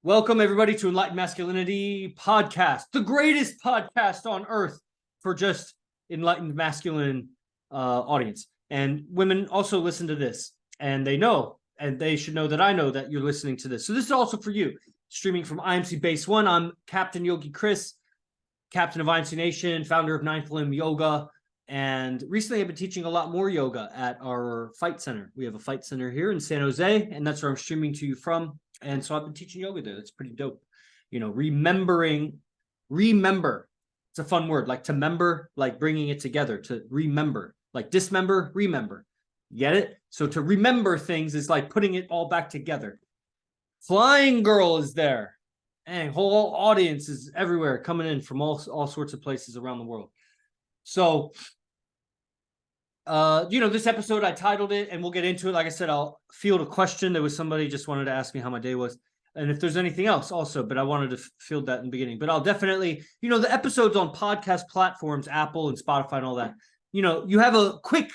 Welcome, everybody, to Enlightened Masculinity podcast, the greatest podcast on earth for just enlightened masculine audience. And women also listen to this, and they know, and they should know that I know that you're listening to this. So this is also for you. Streaming from IMC Base 1, I'm Captain Yogi Chris, captain of IMC Nation, founder of Ninth Limb Yoga. And recently I've been teaching a lot more yoga at our fight center. We have a fight center here in San Jose, and that's where I'm streaming to you from. And so I've been teaching yoga there. That's pretty dope. You know, remember. It's a fun word, like to member, like bringing it together, to remember, like dismember, remember. Get it? So to remember things is like putting it all back together. Flying Girl is there. And whole audience is everywhere coming in from all sorts of places around the world. So, this episode, I titled it, and we'll get into it. Like I said, I'll field a question. There was somebody just wanted to ask me how my day was, and if there's anything else also, but I wanted to field that in the beginning. But I'll definitely, the episodes on podcast platforms, Apple and Spotify and all that, you have a quick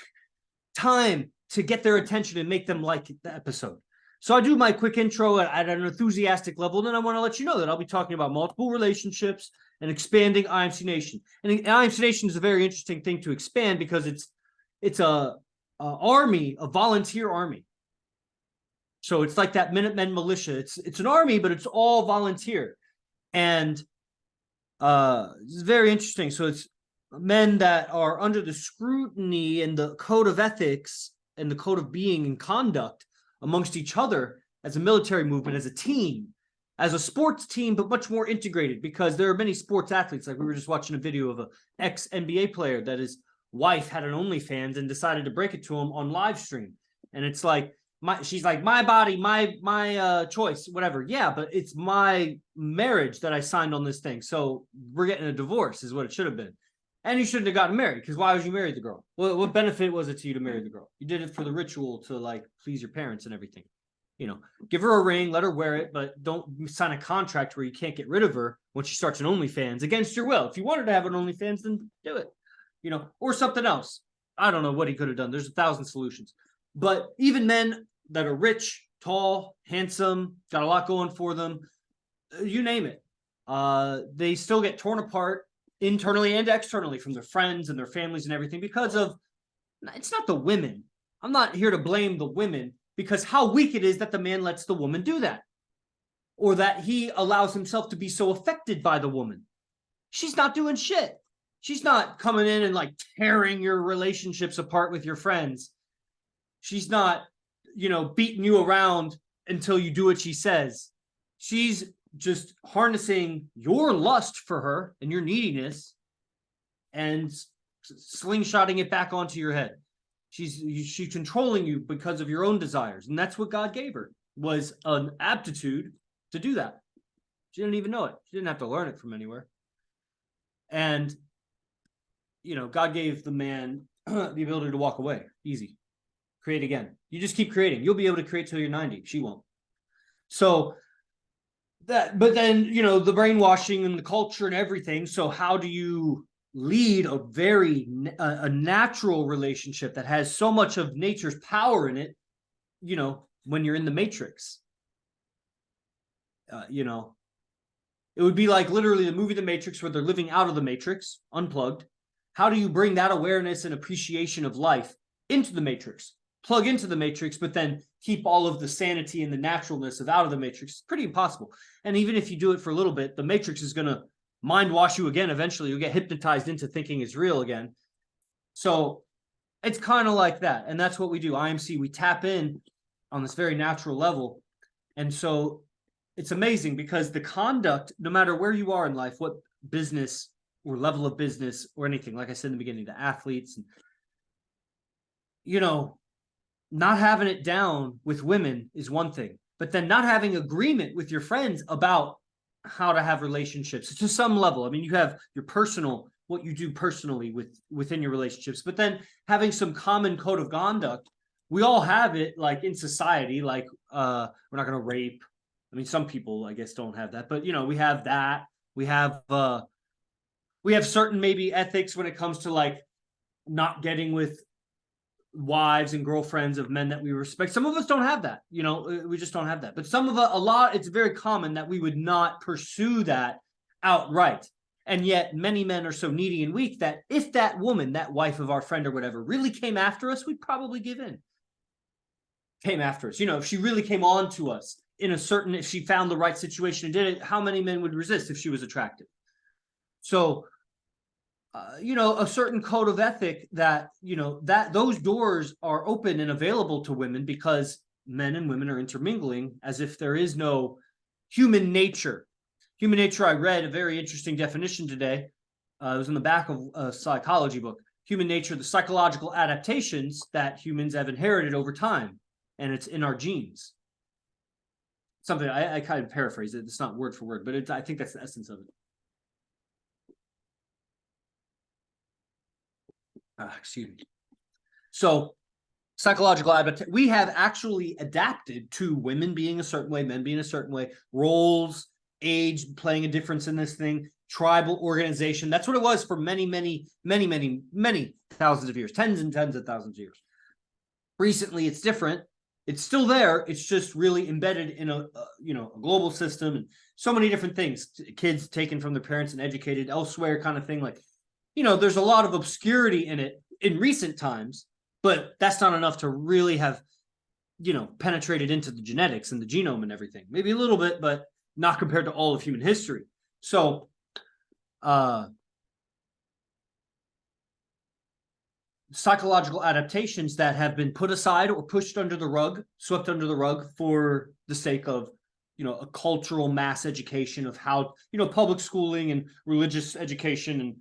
time to get their attention and make them like the episode. So I do my quick intro at an enthusiastic level, and then I want to let you know that I'll be talking about multiple relationships and expanding IMC Nation. And IMC Nation is a very interesting thing to expand because it's a army, a volunteer army. So it's like that Minutemen militia. It's an army, but it's all volunteer, and it's very interesting. So it's men that are under the scrutiny and the code of ethics and the code of being and conduct amongst each other as a military movement, as a team, as a sports team, but much more integrated, because there are many sports athletes. Like we were just watching a video of an ex-NBA player that his wife had an OnlyFans and decided to break it to him on live stream. And it's like, she's like, my body, my choice, whatever. Yeah, but it's my marriage that I signed on this thing. So we're getting a divorce is what it should have been. And you shouldn't have gotten married, because why would you marry the girl? Well, what benefit was it to you to marry the girl? You did it for the ritual to like please your parents and everything. Give her a ring, let her wear it, but don't sign a contract where you can't get rid of her when she starts an OnlyFans against your will. If you wanted to have an OnlyFans, then do it, or something else. I don't know what he could have done. There's 1,000 solutions. But even men that are rich, tall, handsome, got a lot going for them, you name it, they still get torn apart internally and externally from their friends and their families and everything because of, it's not the women. I'm not here to blame the women, because how weak it is that the man lets the woman do that, or that he allows himself to be so affected by the woman. She's not doing shit. She's not coming in and like tearing your relationships apart with your friends. She's not, beating you around until you do what she says. She's just harnessing your lust for her and your neediness and slingshotting it back onto your head. She's controlling you because of your own desires. And that's what God gave her, was an aptitude to do that. She didn't even know it. She didn't have to learn it from anywhere. And, God gave the man the ability to walk away. Easy. Create again. You just keep creating. You'll be able to create till you're 90. She won't. So but then, the brainwashing and the culture and everything. So how do you lead a very natural relationship that has so much of nature's power in it, when you're in the matrix? It would be like literally the movie The Matrix, where they're living out of the matrix, unplugged. How do you bring that awareness and appreciation of life into the matrix? Plug into the matrix, but then keep all of the sanity and the naturalness of out of the matrix. It's pretty impossible. And even if you do it for a little bit, the matrix is going to mind wash you again. Eventually you'll get hypnotized into thinking it's real again. So it's kind of like that. And that's what we do. IMC, we tap in on this very natural level. And so it's amazing, because the conduct, no matter where you are in life, what business or level of business or anything, like I said in the beginning, the athletes, and, not having it down with women is one thing, but then not having agreement with your friends about how to have relationships to some level. I mean, you have your personal, what you do personally within your relationships, but then having some common code of conduct. We all have it, like in society, like we're not going to rape. I mean, some people, I guess, don't have that, but we have that. We have certain maybe ethics when it comes to like not getting with wives and girlfriends of men that we respect. Some of us don't have that, you know, we just don't have that. But some of a lot, it's very common that we would not pursue that outright. And yet many men are so needy and weak that if that woman, that wife of our friend or whatever, really came after us, we'd probably give in. Came after us, you know, if she really came on to us in a certain, if she found the right situation and did it, how many men would resist if she was attractive? So you know, a certain code of ethic that, you know, that those doors are open and available to women because men and women are intermingling as if there is no human nature. Human nature, I read a very interesting definition today. It was in the back of a psychology book. Human nature, the psychological adaptations that humans have inherited over time, and it's in our genes. Something I kind of paraphrase it. It's not word for word, but I think that's the essence of it. Excuse me. So psychological adaptation, we have actually adapted to women being a certain way, men being a certain way, roles, age playing a difference in this thing, tribal organization. That's what it was for many, many, many, many, many thousands of years, tens and tens of thousands of years. Recently, it's different. It's still there. It's just really embedded in a you know, a global system and so many different things. Kids taken from their parents and educated elsewhere, kind of thing. Like, you know, there's a lot of obscurity in it in recent times, but that's not enough to really have, you know, penetrated into the genetics and the genome and everything. Maybe a little bit, but not compared to all of human history. So, psychological adaptations that have been put aside or pushed under the rug, swept under the rug for the sake of, you know, a cultural mass education of how, you know, public schooling and religious education and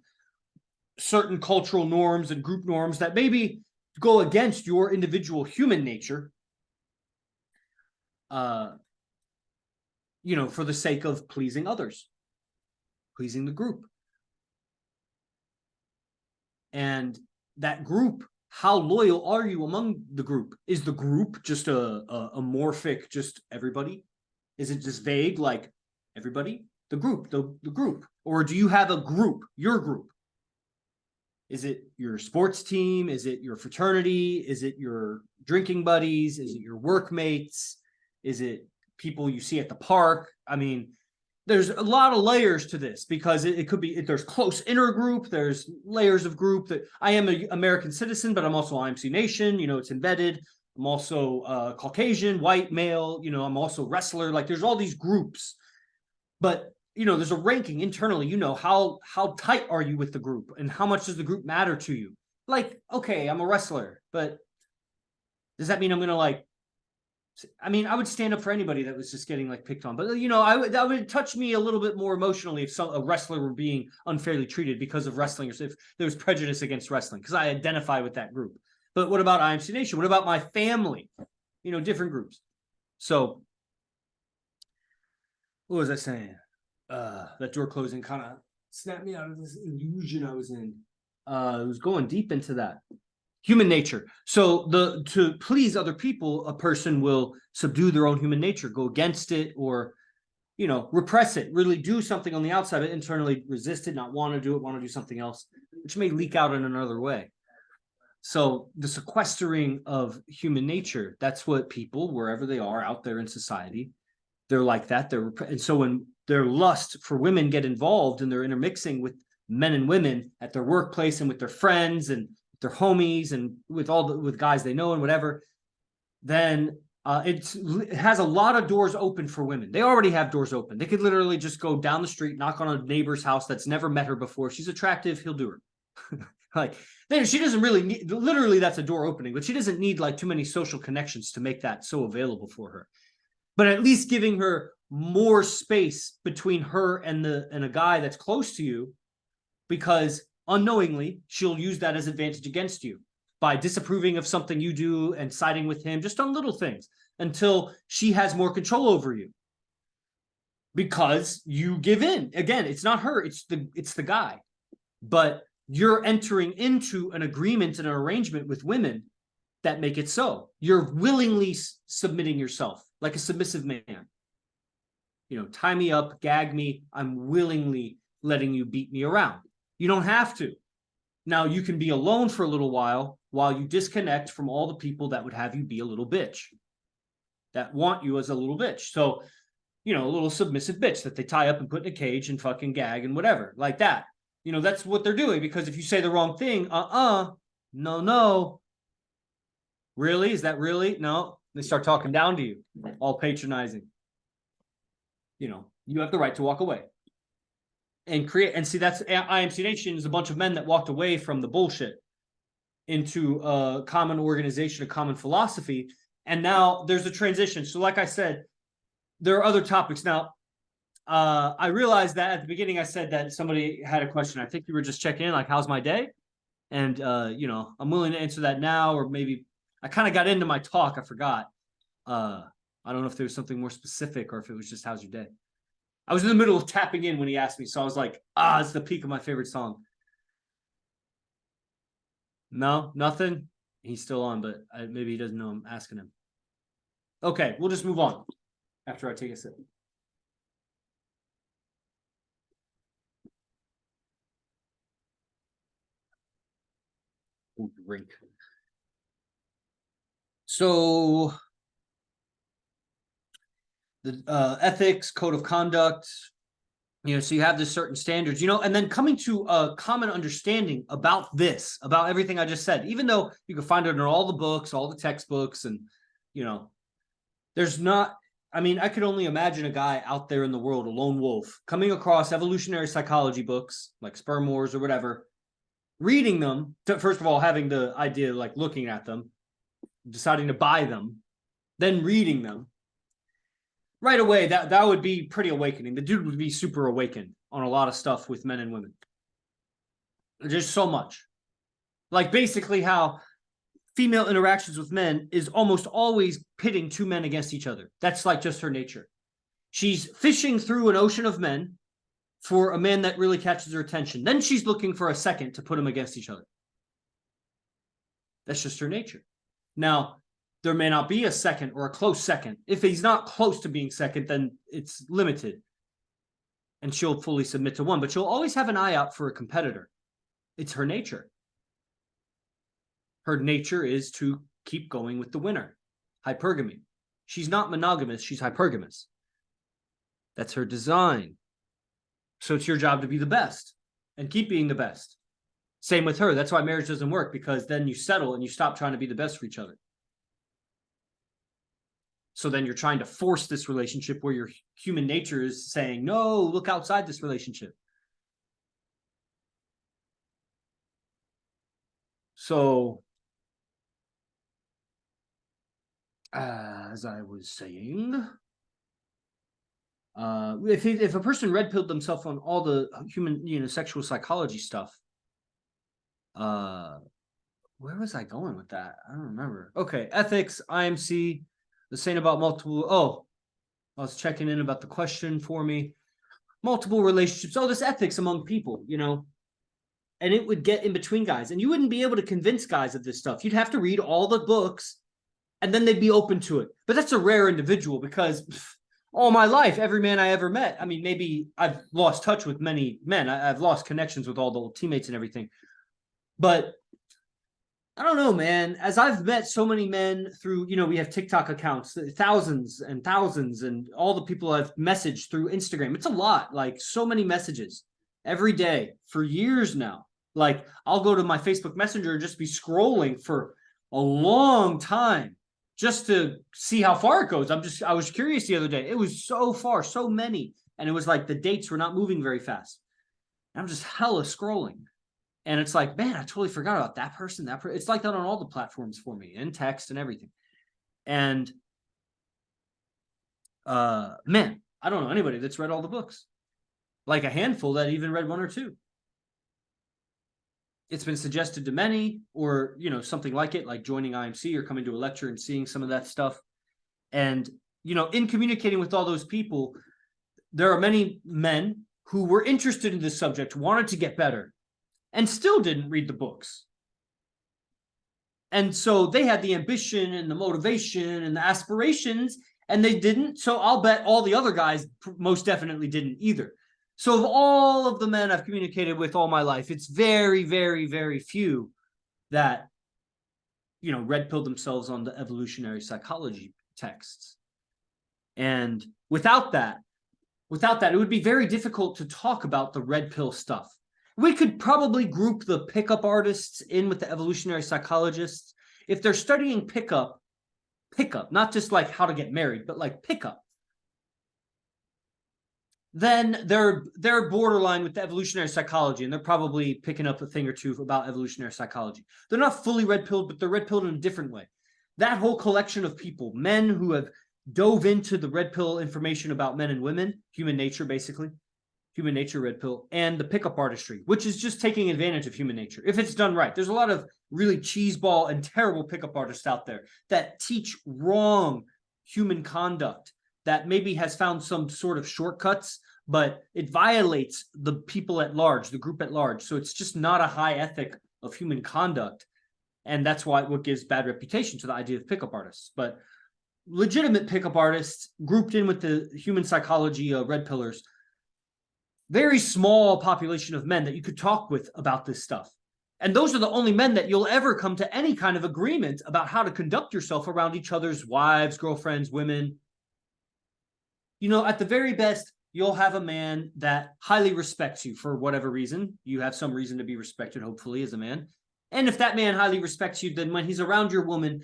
certain cultural norms and group norms that maybe go against your individual human nature, you know, for the sake of pleasing others, pleasing the group. And that group, how loyal are you among the group? Is the group just a amorphic, just everybody? Is it just vague, like everybody? The group, the group. Or do you have a group, your group? Is it your sports team? Is it your fraternity? Is it your drinking buddies? Is it your workmates? Is it people you see at the park? I mean, there's a lot of layers to this because it could be, there's close inner group, there's layers of group. That I am an American citizen, but I'm also IMC Nation, you know, it's embedded. I'm also Caucasian, white, male, you know, I'm also wrestler. Like there's all these groups, but you know, there's a ranking internally, you know, how tight are you with the group and how much does the group matter to you? Like, okay, I'm a wrestler, but does that mean I'm going to like, I mean, I would stand up for anybody that was just getting like picked on, but you know, that would touch me a little bit more emotionally if a wrestler were being unfairly treated because of wrestling, or if there was prejudice against wrestling, because I identify with that group. But what about IMC Nation? What about my family? You know, different groups. So what was I saying? That door closing kind of snapped me out of this illusion I was in. It was going deep into that. Human nature. So to please other people, a person will subdue their own human nature, go against it, or, you know, repress it, really do something on the outside, but internally resist it, not want to do it, want to do something else, which may leak out in another way. So the sequestering of human nature, that's what people, wherever they are out there in society, they're like that. And so when their lust for women get involved and they're intermixing with men and women at their workplace and with their friends and their homies and with with guys they know and whatever, then it has a lot of doors open for women. They already have doors open. They could literally just go down the street, knock on a neighbor's house that's never met her before. She's attractive, he'll do her. Like, then she doesn't really need, literally that's a door opening, but she doesn't need like too many social connections to make that so available for her. But at least giving her more space between her and a guy that's close to you, because unknowingly she'll use that as advantage against you by disapproving of something you do and siding with him just on little things until she has more control over you because you give in. Again, it's not her, it's the guy, but you're entering into an agreement and an arrangement with women that make it so. You're willingly submitting yourself like a submissive man. You know, tie me up, gag me. I'm willingly letting you beat me around. You don't have to. Now you can be alone for a little while you disconnect from all the people that would have you be a little bitch, that want you as a little bitch. So, a little submissive bitch that they tie up and put in a cage and fucking gag and whatever, like that. That's what they're doing, because if you say the wrong thing, no. Really? Is that really? No. They start talking down to you, all patronizing. You have the right to walk away and create. And see, that's IMC Nation is a bunch of men that walked away from the bullshit into a common organization, a common philosophy. And now there's a transition. So like I said, there are other topics. Now, I realized that at the beginning, I said that somebody had a question. I think you were just checking in, like, how's my day? And, I'm willing to answer that now, or maybe I kind of got into my talk. I forgot. I don't know if there was something more specific or if it was just, how's your day? I was in the middle of tapping in when he asked me. So I was like, it's the peak of my favorite song. No, nothing. He's still on, but maybe he doesn't know I'm asking him. Okay, we'll just move on after I take a sip. Ooh, drink. So the ethics, code of conduct, so you have this certain standards, and then coming to a common understanding about this, about everything I just said, even though you can find it in all the books, all the textbooks, and, there's not, I could only imagine a guy out there in the world, a lone wolf, coming across evolutionary psychology books like Sperm Wars or whatever, reading them, first of all, having the idea, like looking at them, deciding to buy them, then reading them. Right away, that would be pretty awakening. The dude would be super awakened on a lot of stuff with men and women. Just so much. Like basically how female interactions with men is almost always pitting two men against each other. That's like just her nature. She's fishing through an ocean of men for a man that really catches her attention. Then she's looking for a second to put them against each other. That's just her nature. Now, there may not be a second or a close second. If he's not close to being second, then it's limited. And she'll fully submit to one. But she'll always have an eye out for a competitor. It's her nature. Her nature is to keep going with the winner. Hypergamy. She's not monogamous. She's hypergamous. That's her design. So it's your job to be the best and keep being the best. Same with her. That's why marriage doesn't work, because then you settle and you stop trying to be the best for each other. So then you're trying to force this relationship where your human nature is saying, no, look outside this relationship. So, as I was saying, if a person red-pilled themselves on all the human, sexual psychology stuff, where was I going with that? I don't remember. Okay, ethics, IMC, the saying about multiple. Oh, I was checking in about the question for me. Multiple relationships. Oh, this ethics among people, and it would get in between guys, and you wouldn't be able to convince guys of this stuff. You'd have to read all the books, and then they'd be open to it. But that's a rare individual, because all my life, every man I ever met, maybe I've lost touch with many men. I've lost connections with all the old teammates and everything. But I don't know, man. As I've met so many men through, we have TikTok accounts, thousands and thousands, and all the people I've messaged through Instagram. It's a lot, like so many messages every day for years now. Like I'll go to my Facebook Messenger and just be scrolling for a long time just to see how far it goes. I was curious the other day. It was so far, so many. And it was like the dates were not moving very fast. And I'm just hella scrolling. And it's like, man, I totally forgot about that person, that person. It's like that on all the platforms for me, in text and everything. And man, I don't know anybody that's read all the books. Like a handful that even read one or two. It's been suggested to many, or, something like it, like joining IMC or coming to a lecture and seeing some of that stuff. And, in communicating with all those people, there are many men who were interested in this subject, wanted to get better, and still didn't read the books. And so they had the ambition and the motivation and the aspirations, and they didn't. So I'll bet all the other guys most definitely didn't either. So of all of the men I've communicated with all my life, it's very, very, very few that, you know, red pilled themselves on the evolutionary psychology texts. And without that, it would be very difficult to talk about the red pill stuff. We could probably group the pickup artists in with the evolutionary psychologists. If they're studying pickup, not just like how to get married, but like pickup, then they're borderline with the evolutionary psychology, and they're probably picking up a thing or two about evolutionary psychology. They're not fully red-pilled, but they're red-pilled in a different way. That whole collection of people, men who have dove into the red pill information about men and women, human nature, basically, human nature red pill, and the pickup artistry, which is just taking advantage of human nature if it's done right. There's a lot of really cheeseball and terrible pickup artists out there that teach wrong human conduct that maybe has found some sort of shortcuts, but it violates the people at large, the group at large. So it's just not a high ethic of human conduct. And that's why what gives bad reputation to the idea of pickup artists. But legitimate pickup artists grouped in with the human psychology red pillars, very small population of men that you could talk with about this stuff. And those are the only men that you'll ever come to any kind of agreement about how to conduct yourself around each other's wives, girlfriends, women. You know, at the very best, you'll have a man that highly respects you for whatever reason. You have some reason to be respected, hopefully, as a man. And if that man highly respects you, then when he's around your woman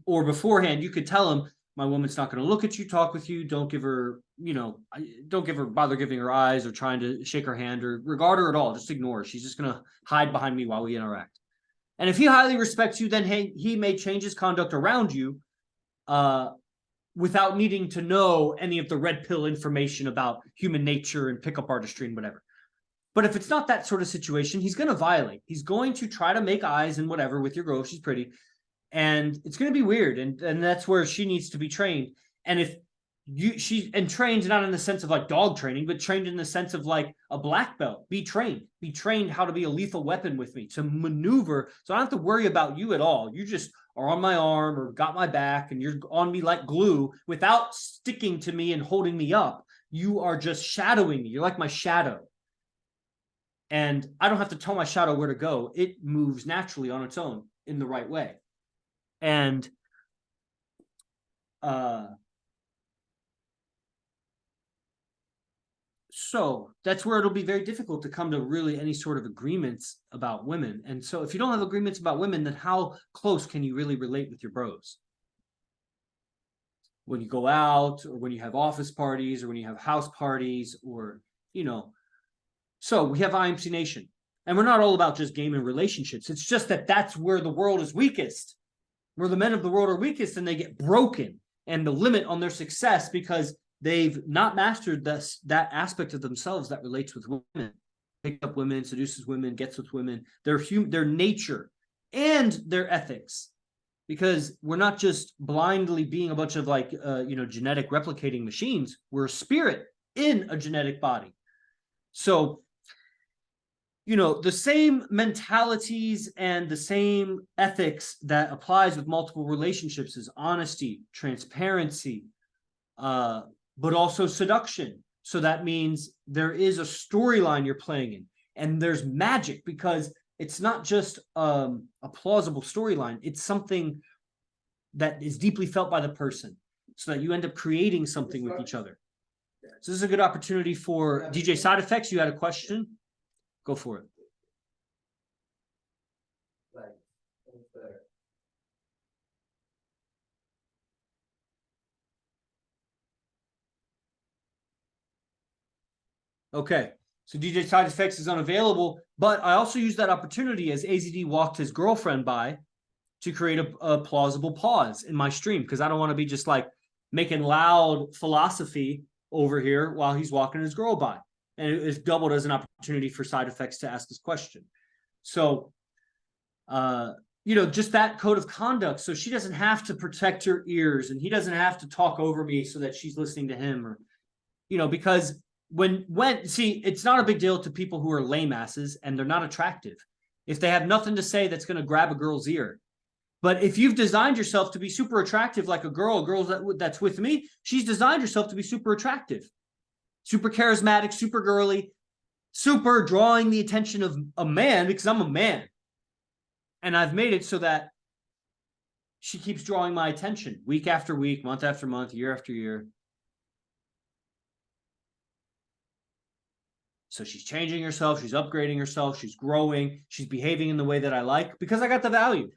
or beforehand, you could tell him, my woman's not going to look at you, talk with you. Don't give her, you know, bother giving her eyes or trying to shake her hand or regard her at all. Just ignore her. She's just going to hide behind me while we interact. And if he highly respects you, then he may change his conduct around you without needing to know any of the red pill information about human nature and pickup artistry and whatever. But if it's not that sort of situation, he's going to violate. He's going to try to make eyes and whatever with your girl if she's pretty. And it's going to be weird. And that's where she needs to be trained. And if and trained not in the sense of like dog training, but trained in the sense of like a black belt. Be trained how to be a lethal weapon with me, to maneuver. So I don't have to worry about you at all. You just are on my arm or got my back and you're on me like glue without sticking to me and holding me up. You are just shadowing me. You're like my shadow. And I don't have to tell my shadow where to go. It moves naturally on its own in the right way. And so that's where it'll be very difficult to come to really any sort of agreements about women. And so if you don't have agreements about women, then how close can you really relate with your bros? When you go out or when you have office parties or when you have house parties or, you know. So we have IMC Nation. And we're not all about just game and relationships. It's just that that's where the world is weakest. Where the men of the world are weakest and they get broken and the limit on their success because they've not mastered that aspect of themselves that relates with women. Picks up women, seduces women, gets with women, their nature and their ethics. Because we're not just blindly being a bunch of like, genetic replicating machines. We're a spirit in a genetic body. So, you know, the same mentalities and the same ethics that applies with multiple relationships is honesty, transparency, but also seduction. So that means there is a storyline you're playing in, and there's magic because it's not just a plausible storyline. It's something that is deeply felt by the person so that you end up creating something with each other. So this is a good opportunity for DJ Side Effects. You had a question? Go for it. Okay, so DJ Side Effects is unavailable, but I also used that opportunity as AZD walked his girlfriend by to create a plausible pause in my stream because I don't want to be just like making loud philosophy over here while he's walking his girl by. And it's doubled as an opportunity for Side Effects to ask this question. So, just that code of conduct. So she doesn't have to protect her ears and he doesn't have to talk over me so that she's listening to him or, because it's not a big deal to people who are lame asses and they're not attractive. If they have nothing to say that's going to grab a girl's ear. But if you've designed yourself to be super attractive like a girl that's with me, she's designed herself to be super attractive, super charismatic, super girly. super drawing the attention of a man because I'm a man. And I've made it so that she keeps drawing my attention week after week, month after month, year after year. So she's changing herself, she's upgrading herself, she's growing, she's behaving in the way that I like because I got the value.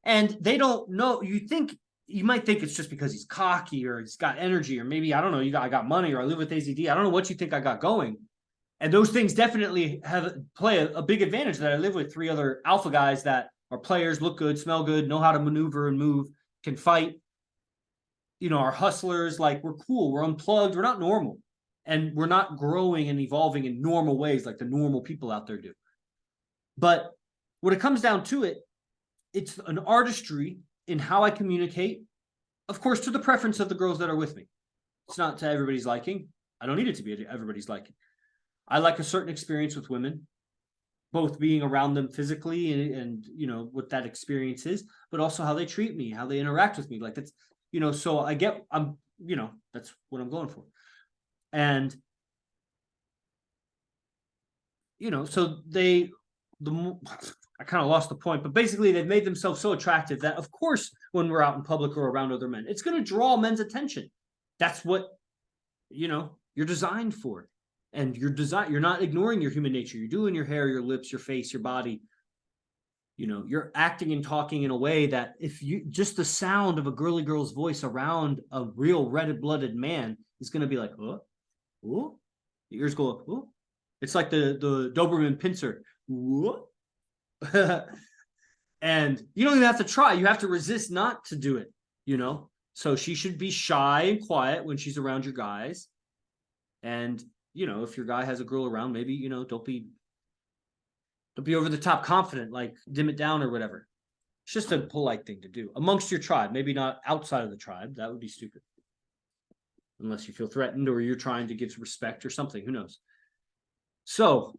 And they don't know. You might think it's just because he's cocky or he's got energy, or maybe, I don't know, I got money, or I live with AZD. I don't know what you think I got going. And those things definitely play a big advantage that I live with 3 other alpha guys that are players, look good, smell good, know how to maneuver and move, can fight, are hustlers. Like, we're cool, we're unplugged, we're not normal. And we're not growing and evolving in normal ways like the normal people out there do. But when it comes down to it, it's an artistry in how I communicate, of course, to the preference of the girls that are with me. It's not to everybody's liking. I don't need it to be everybody's liking. I like a certain experience with women, both being around them physically and what that experience is, but also how they treat me, how they interact with me. Like, that's, so that's what I'm going for. And, so I kind of lost the point, but basically they've made themselves so attractive that, of course, when we're out in public or around other men, it's going to draw men's attention. That's what, you're designed for. And you're not ignoring your human nature. You're doing your hair, your lips, your face, your body. You're acting and talking in a way that if just the sound of a girly girl's voice around a real red-blooded man is going to be like, oh, oh, the ears go, oh. It's like the Doberman pincer. And you don't even have to try. You have to resist not to do it, So she should be shy and quiet when she's around your guys. And, if your guy has a girl around, maybe, don't be over the top confident, like dim it down or whatever. It's just a polite thing to do amongst your tribe, maybe not outside of the tribe. That would be stupid. Unless you feel threatened or you're trying to give respect or something, who knows? So,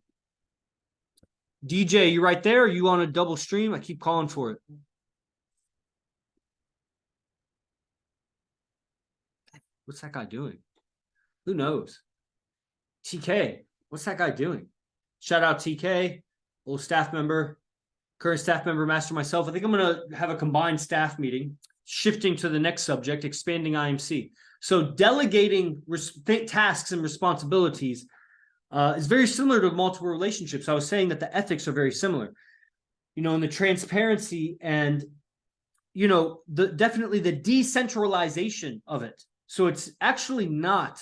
DJ, you right there? Or you on a double stream? I keep calling for it. What's that guy doing? Who knows? TK, what's that guy doing? Shout out TK, old staff member, current staff member, master myself. I think I'm going to have a combined staff meeting, shifting to the next subject, expanding IMC. So delegating tasks and responsibilities is very similar to multiple relationships. I was saying that the ethics are very similar, and the transparency and, definitely the decentralization of it. So it's actually not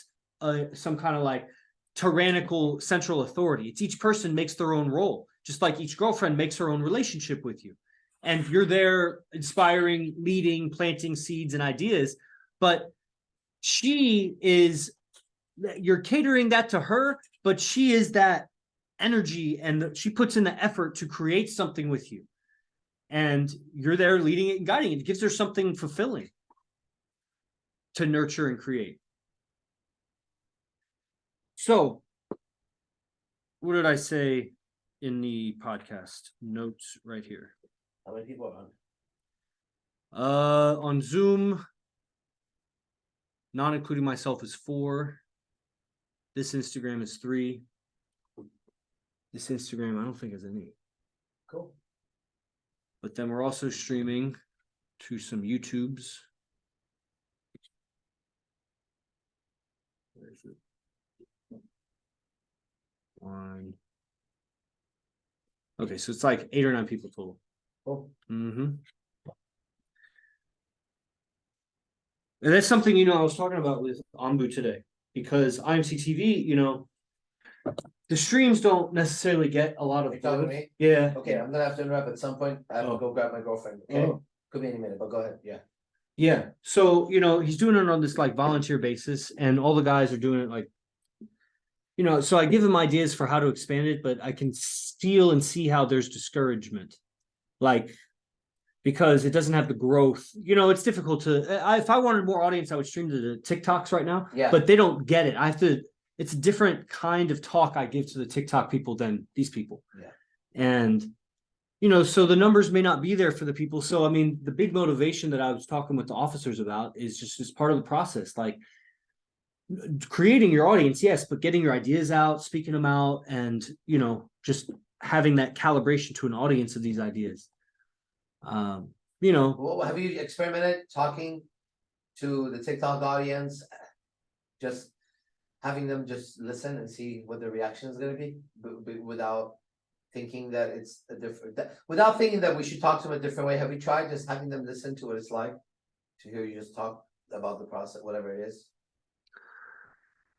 some kind of like tyrannical central authority. It's each person makes their own role, just like each girlfriend makes her own relationship with you. And you're there inspiring, leading, planting seeds and ideas, but you're catering that to her, but she is that energy and she puts in the effort to create something with you. And you're there leading it and guiding it. It gives her something fulfilling to nurture and create. So, what did I say in the podcast notes right here? How many people are on? On Zoom, not including myself, is 4. This Instagram is 3. This Instagram, I don't think has any. Cool. But then we're also streaming to some YouTubes. Where is it? 1. Okay, so it's like 8 or 9 people total. Cool. Mm-hmm. And that's something, I was talking about with Ambu today, because IMC TV, the streams don't necessarily get a lot of. Are you talking to me? Yeah. Okay, I'm gonna have to interrupt at some point. I have to go grab my girlfriend. Okay. Oh. Could be any minute, but go ahead. Yeah. Yeah. So, he's doing it on this like volunteer basis, and all the guys are doing it like, so I give them ideas for how to expand it, but I can feel and see how there's discouragement. Like, because it doesn't have the growth. It's difficult to, if I wanted more audience, I would stream to the TikToks right now. Yeah. But they don't get it. It's a different kind of talk I give to the TikTok people than these people. Yeah. And, so the numbers may not be there for the people. So, the big motivation that I was talking with the officers about is just as part of the process. Like, creating your audience, yes, but getting your ideas out, speaking them out, and just having that calibration to an audience of these ideas. Well, have you experimented talking to the TikTok audience, just having them just listen and see what the reaction is going to be, without thinking that it's a different, without thinking that we should talk to them a different way? Have you tried just having them listen to what it's like to hear you just talk about the process, whatever it is?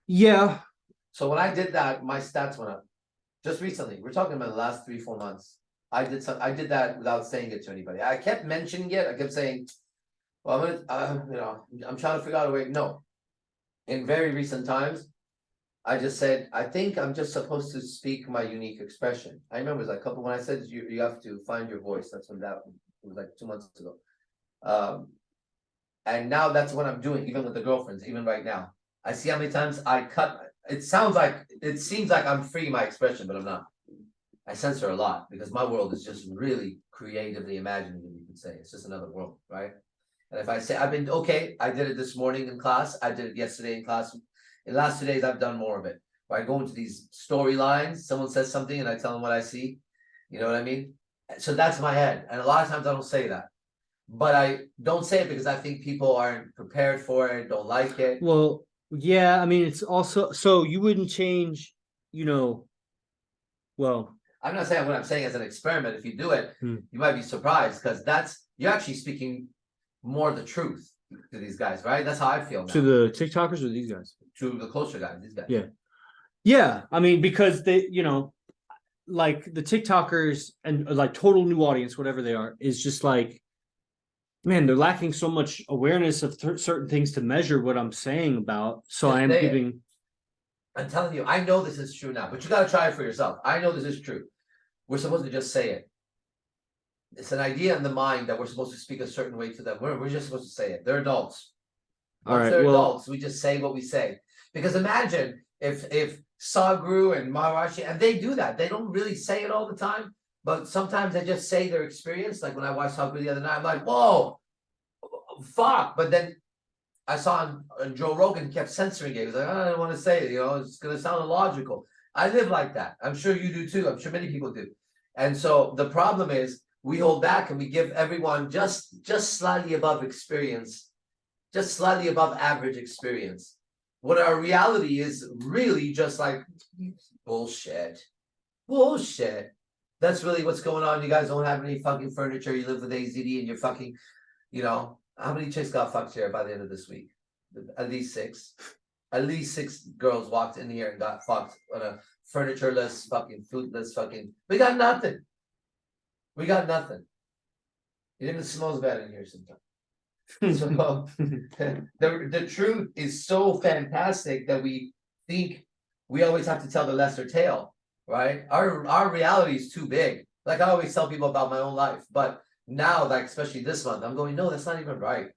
Yeah. So when I did that, my stats went up. Just recently, we're talking about the last 3-4 months. I did that without saying it to anybody. I kept mentioning it. I kept saying, well, I'm trying to figure out a way. No. In very recent times, I just said, I think I'm just supposed to speak my unique expression. I remember it was like when I said you have to find your voice. That's when it was like 2 months ago. And now that's what I'm doing, even with the girlfriends, even right now. I see how many times I cut. It seems like I'm free my expression, but I'm not. I censor a lot because my world is just really creatively imaginative, you could say. It's just another world, right? And if I say I did it this morning in class, I did it yesterday in class. In the last 2 days, I've done more of it. Where I go into these storylines, someone says something and I tell them what I see. You know what I mean? So that's my head. And a lot of times I don't say that. But I don't say it because I think people aren't prepared for it, don't like it. Well, yeah, I mean, it's also, so you wouldn't change, well, I'm not saying what I'm saying as an experiment. If you do it, you might be surprised because you're actually speaking more the truth to these guys, right? That's how I feel now. To the TikTokers or these guys? To the closer guys, these guys. Yeah. Yeah. I mean, because they, like the TikTokers and like total new audience, whatever they are, is just like, man, they're lacking so much awareness of certain things to measure what I'm saying about. So I am giving. I'm telling you, I know this is true now, but you got to try it for yourself. I know this is true. We're supposed to just say it. It's an idea in the mind that we're supposed to speak a certain way to them. We're just supposed to say it. They're adults. All right, they're adults, we just say what we say. Because imagine if Sagru and Maharashi, and they do that. They don't really say it all the time, but sometimes they just say their experience. Like when I watched Sagru the other night, I'm like, whoa, fuck. But then I saw Joe Rogan kept censoring it. He was like, I don't want to say it, it's going to sound illogical. I live like that. I'm sure you do too. I'm sure many people do. And so the problem is we hold back and we give everyone just slightly above experience, just slightly above average experience. What our reality is really just like bullshit. Bullshit. That's really what's going on. You guys don't have any fucking furniture. You live with AZD and you're fucking, how many chicks got fucked here by the end of this week? At least 6. At least 6 girls walked in here and got fucked on a furnitureless, fucking foodless, fucking. We got nothing. We got nothing. It even smells bad in here sometimes. So the truth is so fantastic that we think we always have to tell the lesser tale, right? Our reality is too big. Like I always tell people about my own life, but now, like especially this month, I'm going, no, that's not even right.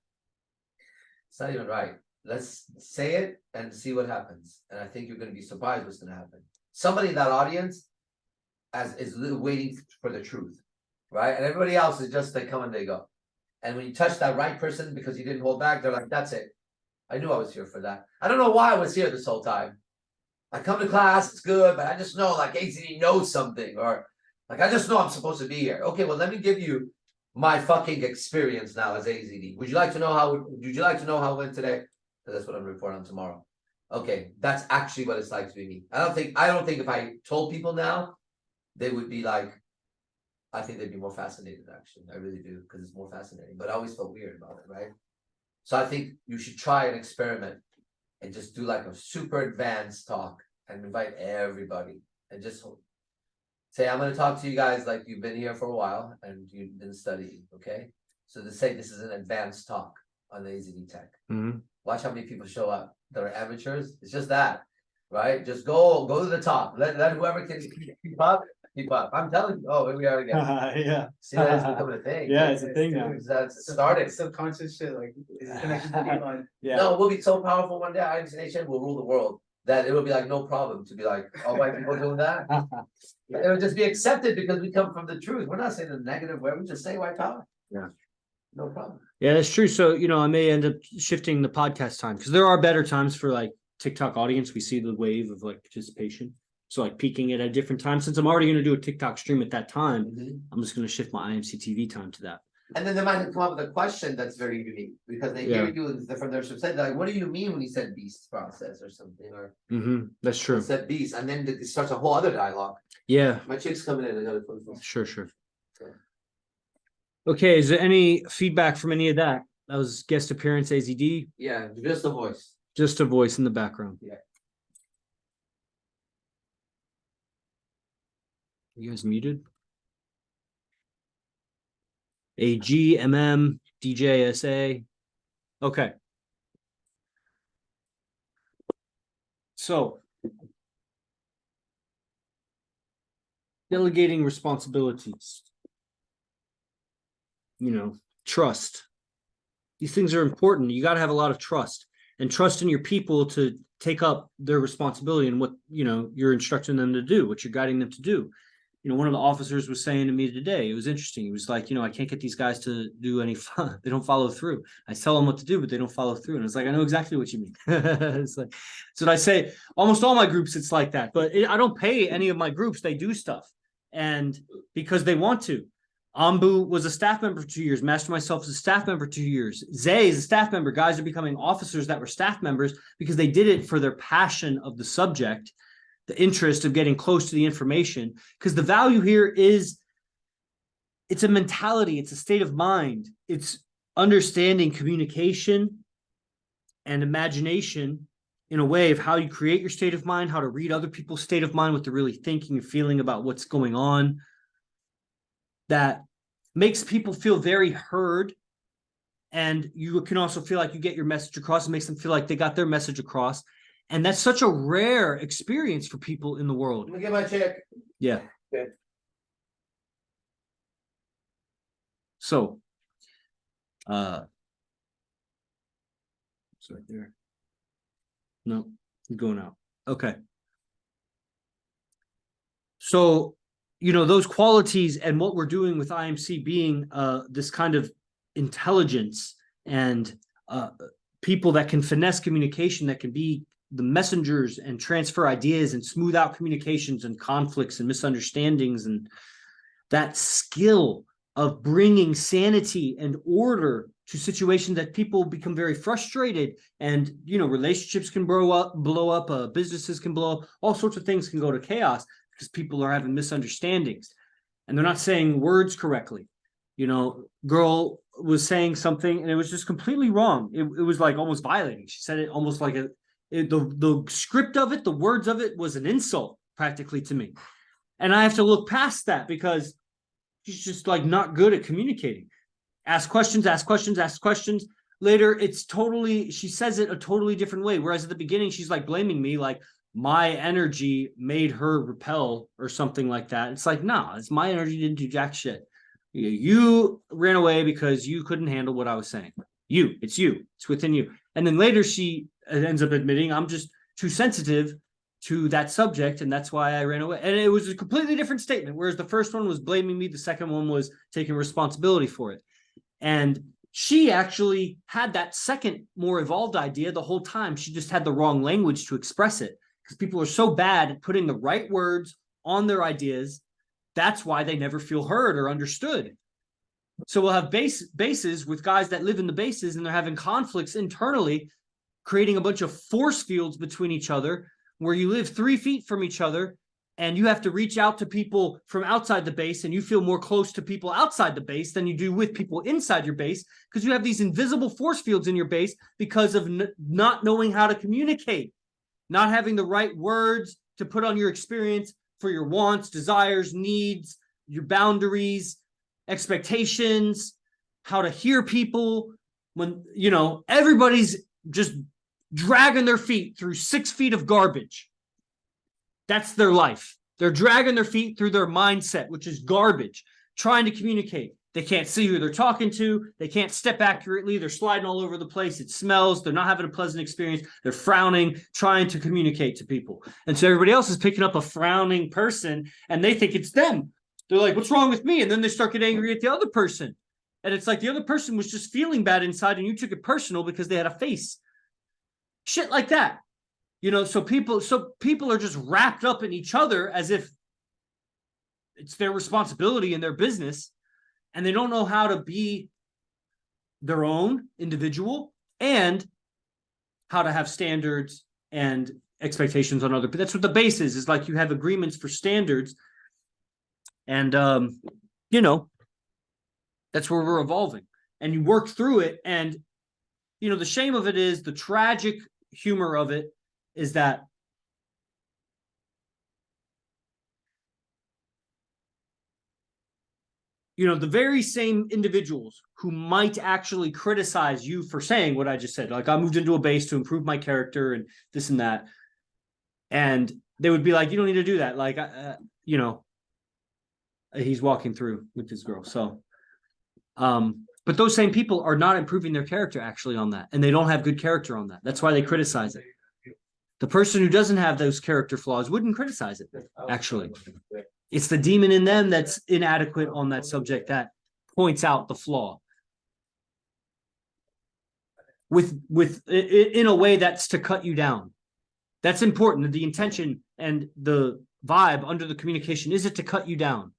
It's not even right. Let's say it and see what happens. And I think you're going to be surprised what's going to happen. Somebody in that audience is waiting for the truth, right? And everybody else is just they come and they go. And when you touch that right person because you didn't hold back, they're like, that's it. I knew I was here for that. I don't know why I was here this whole time. I come to class, it's good, but I just know like AZD knows something, or like I just know I'm supposed to be here. Okay, well, let me give you my fucking experience now as AZD. Would you like to know how it went today? Because that's what I'm reporting on tomorrow. Okay, that's actually what it's like to be me. I don't think if I told people now, they would be like, I think they'd be more fascinated, actually. I really do, because it's more fascinating. But I always felt weird about it, right? So I think you should try an experiment and just do like a super advanced talk and invite everybody and just say, I'm going to talk to you guys like you've been here for a while and you've been studying, okay? So to say this is an advanced talk on the AZD Tech. Watch how many people show up that are amateurs. It's just that, right? Just go to the top. Let whoever can keep up. I'm telling you. Oh, here we are again. Yeah. See, that's becoming a thing. Yeah, it's a thing now. That's started. Subconscious shit, like is connected to the mind. Yeah. No, we'll be so powerful one day. IMC Nation will rule the world that it will be like no problem to be like, all white people doing that. It will just be accepted because we come from the truth. We're not saying the negative way. We just say white power. Yeah. No problem. Yeah, that's true. So, I may end up shifting the podcast time because there are better times for like TikTok audience, we see the wave of like participation. So like peaking it at different times. Since I'm already going to do a TikTok stream at that time, I'm just going to shift my IMC TV time to that. And then they might come up with a question that's very unique because they hear you from their perspective. Like, what do you mean when you said beast process or something? Or That's true. said beast, and then it starts a whole other dialogue. Yeah. My chick's coming in. I gotta put Sure. Okay. Okay. Is there any feedback from any of that? That was guest appearance AZD. Yeah, just the voice. Just a voice in the background. Yeah. You guys muted? AGMM DJSA. Okay. So delegating responsibilities. Trust. These things are important. You got to have a lot of trust and trust in your people to take up their responsibility and what, you're instructing them to do, what you're guiding them to do. One of the officers was saying to me today, it was interesting. He was like, I can't get these guys to do any fun. They don't follow through. I tell them what to do, but they don't follow through. And it's like, I know exactly what you mean. It's like, so I say almost all my groups, it's like that, but I don't pay any of my groups. They do stuff. And because they want to. Ambu was a staff member for 2 years. Master myself is a staff member for 2 years. Zay is a staff member. Guys are becoming officers that were staff members because they did it for their passion of the subject, the interest of getting close to the information. Because the value here is, it's a mentality. It's a state of mind. It's understanding communication and imagination in a way of how you create your state of mind, how to read other people's state of mind, what they're really thinking and feeling about what's going on. That makes people feel very heard. And you can also feel like you get your message across. It makes them feel like they got their message across. And that's such a rare experience for people in the world. Let me get my check. Yeah. Okay. So, it's right there. No, going out. Okay. So, those qualities and what we're doing with IMC being this kind of intelligence and people that can finesse communication, that can be the messengers and transfer ideas and smooth out communications and conflicts and misunderstandings, and that skill of bringing sanity and order to situations that people become very frustrated, and relationships can blow up, businesses can blow up, all sorts of things can go to chaos because people are having misunderstandings and they're not saying words correctly. Girl was saying something and it was just completely wrong. It was like almost violating. She said it almost like the script of it, the words of it was an insult practically to me. And I have to look past that because she's just like not good at communicating. Ask questions. Later, she says it a totally different way. Whereas at the beginning, she's like blaming me, like my energy made her repel or something like that. It's like, no, it's my energy didn't do jack shit. You ran away because you couldn't handle what I was saying. It's within you. And then later she ends up admitting I'm just too sensitive to that subject, and that's why I ran away. And it was a completely different statement. Whereas the first one was blaming me, the second one was taking responsibility for it. And she actually had that second, more evolved idea the whole time. She just had the wrong language to express it because people are so bad at putting the right words on their ideas. That's why they never feel heard or understood. So we'll have bases with guys that live in the bases and they're having conflicts internally, creating a bunch of force fields between each other where you live 3 feet from each other and you have to reach out to people from outside the base, and you feel more close to people outside the base than you do with people inside your base because you have these invisible force fields in your base because of not knowing how to communicate, not having the right words to put on your experience for your wants, desires, needs, your boundaries, expectations, how to hear people when, everybody's just dragging their feet through 6 feet of garbage. That's their life. They're dragging their feet through their mindset, which is garbage, trying to communicate. They can't see who they're talking to. They can't step accurately. They're sliding all over the place. It smells. They're not having a pleasant experience. They're frowning, trying to communicate to people. And so everybody else is picking up a frowning person and they think it's them. They're like, what's wrong with me? And then they start getting angry at the other person. And it's like the other person was just feeling bad inside and you took it personal because they had a face. Shit like that. You know, so people are just wrapped up in each other as if it's their responsibility and their business, and they don't know how to be their own individual and how to have standards and expectations on other people. That's what the base is like you have agreements for standards, and you know, that's where we're evolving, and you work through it. And you know, the shame of it is, the tragic humor of it is that you know, the very same individuals who might actually criticize you for saying what I just said, like I moved into a base to improve my character and this and that, and they would be like, you don't need to do that. Like, you know, he's walking through with this girl. So, but those same people are not improving their character actually on that. And they don't have good character on that. That's why they criticize it. The person who doesn't have those character flaws wouldn't criticize it, actually. It's the demon in them that's inadequate on that subject that points out the flaw. In a way that's to cut you down. That's important. The intention and the vibe under the communication, is it to cut you down?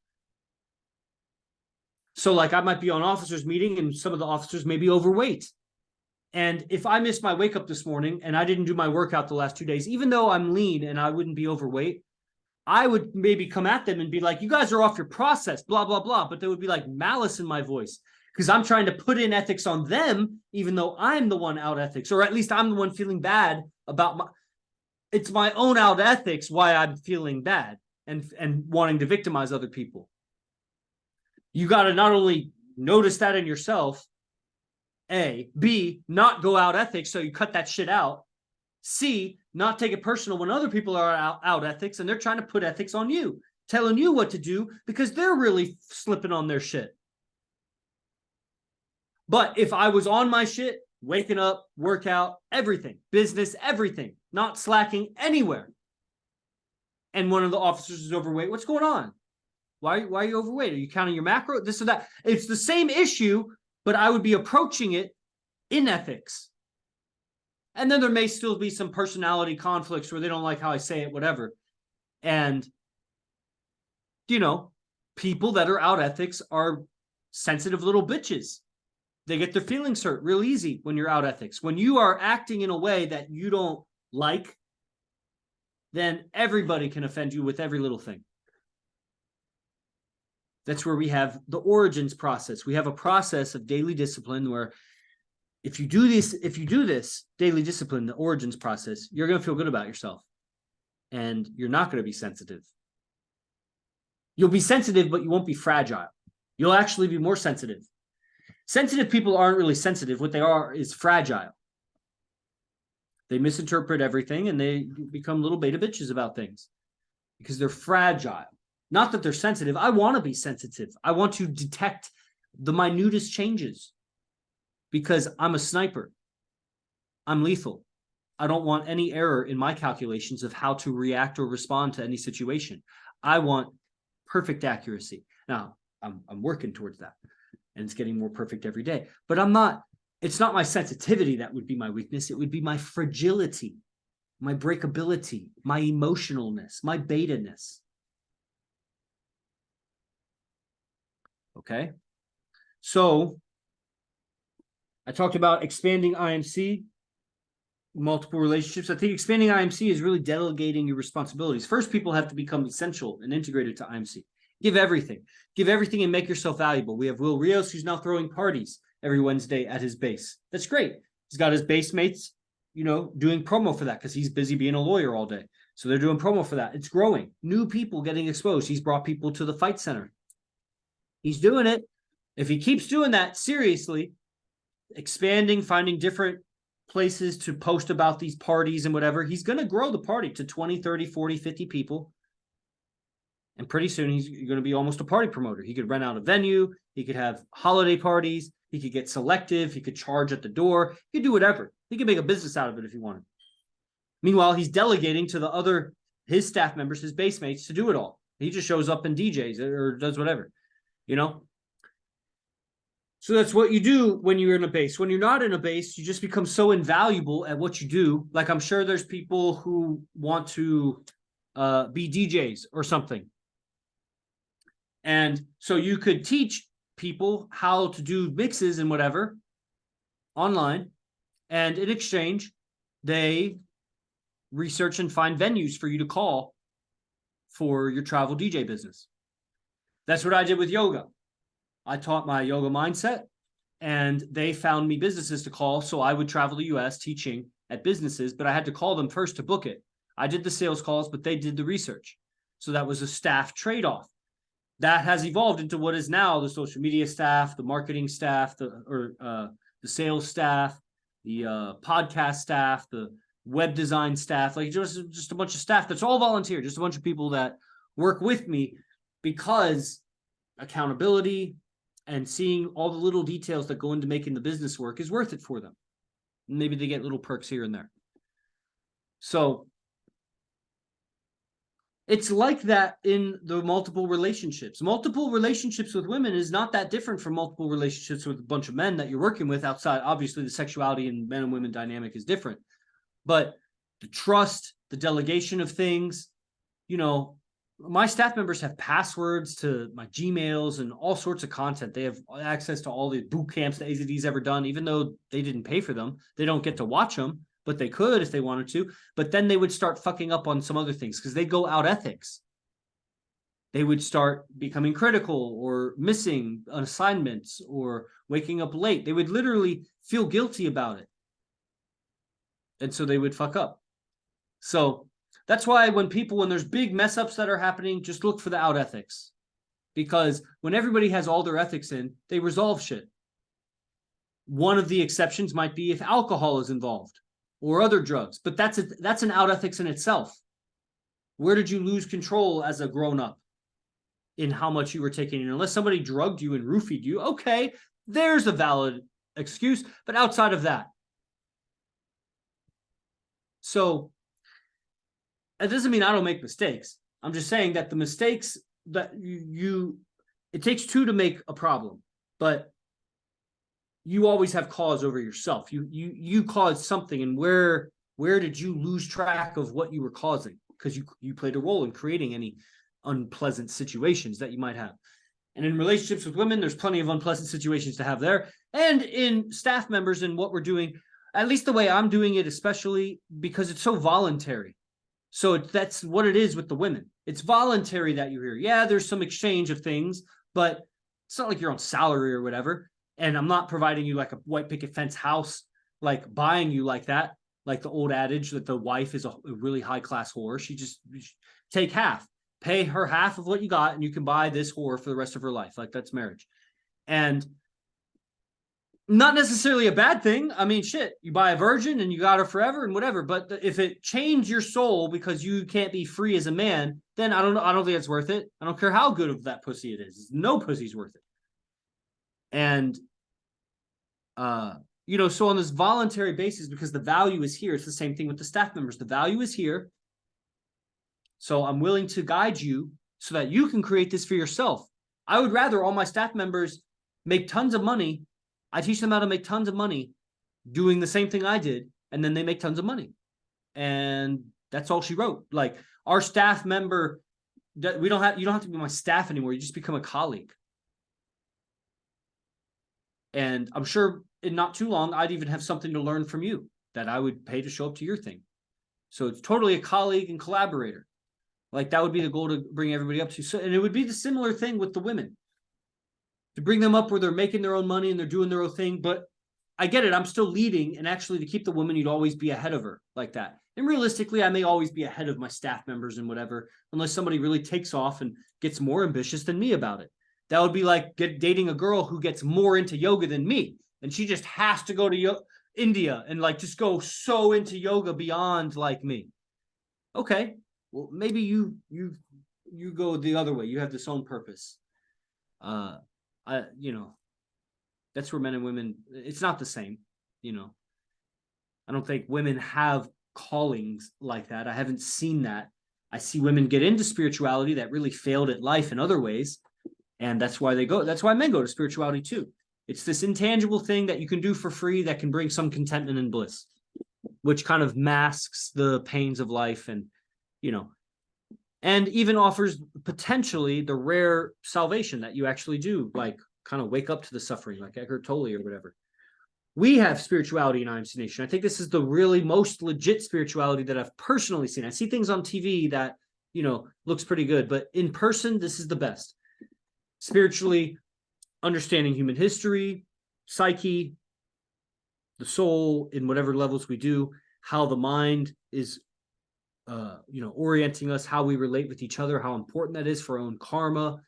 So like I might be on officers meeting and some of the officers may be overweight. And if I missed my wake up this morning and I didn't do my workout the last 2 days, even though I'm lean and I wouldn't be overweight, I would maybe come at them and be like, you guys are off your process, blah, blah, blah. But there would be like malice in my voice because I'm trying to put in ethics on them, even though I'm the one out ethics, or at least I'm the one feeling bad about it's my own out ethics why I'm feeling bad and wanting to victimize other people. You got to not only notice that in yourself, A, B, not go out ethics, so you cut that shit out. C, not take it personal when other people are out ethics and they're trying to put ethics on you, telling you what to do because they're really slipping on their shit. But if I was on my shit, waking up, workout, everything, business, everything, not slacking anywhere, and one of the officers is overweight, what's going on? Why are you overweight? Are you counting your macro? This or that. It's the same issue, but I would be approaching it in ethics. And then there may still be some personality conflicts where they don't like how I say it, whatever. And, you know, people that are out ethics are sensitive little bitches. They get their feelings hurt real easy when you're out ethics. When you are acting in a way that you don't like, then everybody can offend you with every little thing. That's where we have the origins process. We have a process of daily discipline where if you do this daily discipline, the origins process, you're going to feel good about yourself. And you're not going to be sensitive. You'll be sensitive, but you won't be fragile. You'll actually be more sensitive. Sensitive people aren't really sensitive. What they are is fragile. They misinterpret everything and they become little beta bitches about things because they're fragile. Not that they're sensitive. I want to be sensitive. I want to detect the minutest changes because I'm a sniper. I'm lethal. I don't want any error in my calculations of how to react or respond to any situation. I want perfect accuracy. Now, I'm working towards that, and it's getting more perfect every day. But it's not my sensitivity that would be my weakness. It would be my fragility, my breakability, my emotionalness, my beta-ness. Okay? So, I talked about expanding IMC, multiple relationships. I think expanding IMC is really delegating your responsibilities. First, people have to become essential and integrated to IMC. Give everything and make yourself valuable. We have Will Rios, who's now throwing parties every Wednesday at his base. That's great. He's got his base mates, doing promo for that because he's busy being a lawyer all day. So they're doing promo for that. It's growing. New people getting exposed. He's brought people to the fight center. He's doing it. If he keeps doing that seriously, expanding, finding different places to post about these parties and whatever, he's going to grow the party to 20, 30, 40, 50 people. And pretty soon he's going to be almost a party promoter. He could rent out a venue. He could have holiday parties. He could get selective. He could charge at the door. He could do whatever. He could make a business out of it if he wanted. Meanwhile, he's delegating to his staff members, his base mates, to do it all. He just shows up and DJs or does whatever, So that's what you do when you're in a base. When you're not in a base, you just become so invaluable at what you do. Like I'm sure there's people who want to be DJs or something. And so you could teach people how to do mixes and whatever online. And in exchange, they research and find venues for you to call for your travel DJ business. That's what I did with yoga. I taught my yoga mindset, and they found me businesses to call. So I would travel the US teaching at businesses, but I had to call them first to book it. I did the sales calls, but they did the research. So that was a staff trade-off. That has evolved into what is now the social media staff, the marketing staff, the sales staff, the podcast staff, the web design staff, like just a bunch of staff that's all volunteer, just a bunch of people that work with me, because accountability and seeing all the little details that go into making the business work is worth it for them. Maybe they get little perks here and there. So it's like that in the multiple relationships. Multiple relationships with women is not that different from multiple relationships with a bunch of men that you're working with outside. Obviously, the sexuality in men and women dynamic is different. But the trust, the delegation of things, you know, my staff members have passwords to my Gmails and all sorts of content. They have access to all the boot camps that AZD'S ever done, even though they didn't pay for them. They don't get to watch them, but they could if they wanted to. But then they would start fucking up on some other things because they go out ethics. They would start becoming critical or missing assignments or waking up late. They would literally feel guilty about it. And so they would fuck up. So that's why when there's big mess ups that are happening, just look for the out ethics. Because when everybody has all their ethics in, they resolve shit. One of the exceptions might be if alcohol is involved or other drugs, but that's an out ethics in itself. Where did you lose control as a grown up in how much you were taking in? Unless somebody drugged you and roofied you, okay, there's a valid excuse, but outside of that. So it doesn't mean I don't make mistakes. I'm just saying that the mistakes that it takes two to make a problem, but you always have cause over yourself. You caused something, and where did you lose track of what you were causing? Because you played a role in creating any unpleasant situations that you might have. And in relationships with women, there's plenty of unpleasant situations to have there. And in staff members and what we're doing, at least the way I'm doing it, especially because it's so voluntary. So that's what it is with the women. It's voluntary that you're here. Yeah, there's some exchange of things, but it's not like you're on salary or whatever. And I'm not providing you like a white picket fence house, like buying you like that, like the old adage that the wife is a really high class whore. She take half, pay her half of what you got, and you can buy this whore for the rest of her life. Like that's marriage. And not necessarily a bad thing. I mean, shit, you buy a virgin and you got her forever and whatever. But if it changed your soul because you can't be free as a man, then I don't know. I don't think it's worth it. I don't care how good of that pussy it is. No pussy's worth it. And, so on this voluntary basis, because the value is here, it's the same thing with the staff members. The value is here. So I'm willing to guide you so that you can create this for yourself. I would rather all my staff members make tons of money. I teach them how to make tons of money doing the same thing I did, and then they make tons of money. And that's all she wrote. Like our staff member, you don't have to be my staff anymore. You just become a colleague. And I'm sure in not too long, I'd even have something to learn from you that I would pay to show up to your thing. So it's totally a colleague and collaborator. Like that would be the goal to bring everybody up to. So, and it would be the similar thing with the women. To bring them up where they're making their own money and they're doing their own thing. But I get it. I'm still leading. And actually to keep the woman, you'd always be ahead of her like that. And realistically, I may always be ahead of my staff members and whatever, unless somebody really takes off and gets more ambitious than me about it. That would be like dating a girl who gets more into yoga than me. And she just has to go to India and like just go so into yoga beyond like me. Okay. Well, maybe you go the other way. You have this own purpose. That's where men and women, it's not the same, I don't think women have callings like that. I haven't seen that. I see women get into spirituality that really failed at life in other ways. And that's why men go to spirituality too. It's this intangible thing that you can do for free that can bring some contentment and bliss, which kind of masks the pains of life and, and even offers potentially the rare salvation that you actually do, like kind of wake up to the suffering, like Eckhart Tolle or whatever. We have spirituality in IMC Nation. I think this is the really most legit spirituality that I've personally seen. I see things on TV that, looks pretty good, but in person, this is the best. Spiritually, understanding human history, psyche, the soul in whatever levels we do, how the mind is, orienting us, how we relate with each other, how important that is for our own karma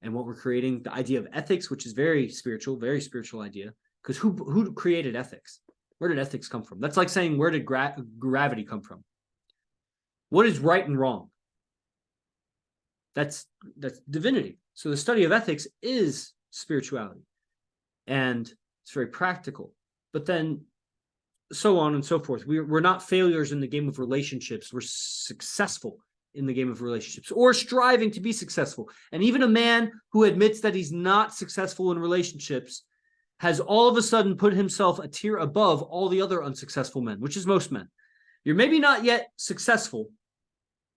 and what we're creating. The idea of ethics, which is very spiritual idea. Because who created ethics? Where did ethics come from? That's like saying, where did gravity come from? What is right and wrong? That's divinity. So the study of ethics is spirituality. And it's very practical. But then so on and so forth. We're not failures in the game of relationships. We're successful in the game of relationships, or striving to be successful. And even a man who admits that he's not successful in relationships has all of a sudden put himself a tier above all the other unsuccessful men, which is most men. You're maybe not yet successful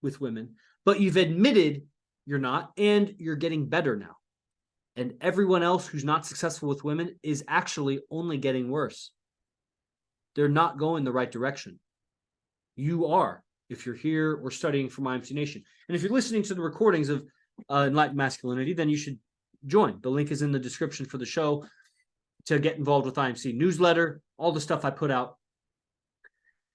with women, but you've admitted you're not, and you're getting better now. And everyone else who's not successful with women is actually only getting worse. They're not going the right direction. You are, if you're here or studying from IMC Nation. And if you're listening to the recordings of Enlightened Masculinity, then you should join. The link is in the description for the show to get involved with IMC newsletter, all the stuff I put out.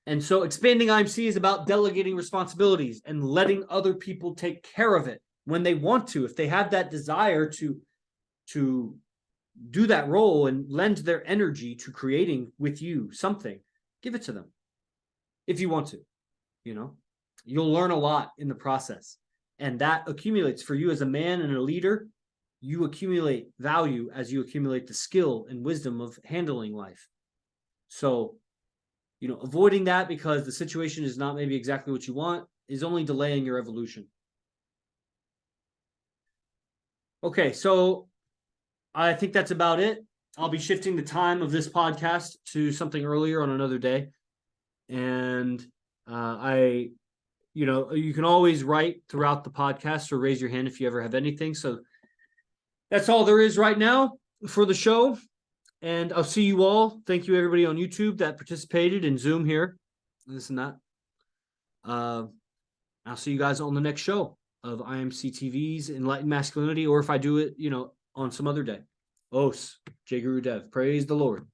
And so expanding IMC is about delegating responsibilities and letting other people take care of it when they want to. If they have that desire to do that role and lend their energy to creating with you something, give it to them. If you want to, you'll learn a lot in the process. And that accumulates for you as a man and a leader. You accumulate value as you accumulate the skill and wisdom of handling life. So, avoiding that because the situation is not maybe exactly what you want is only delaying your evolution. Okay, so I think that's about it. I'll be shifting the time of this podcast to something earlier on another day. And you can always write throughout the podcast or raise your hand if you ever have anything. So that's all there is right now for the show. And I'll see you all. Thank you, everybody on YouTube that participated in Zoom here. This and that. I'll see you guys on the next show of IMC TV's Enlightened Masculinity, or if I do it, on some other day. Os, J Guru Dev. Praise the Lord.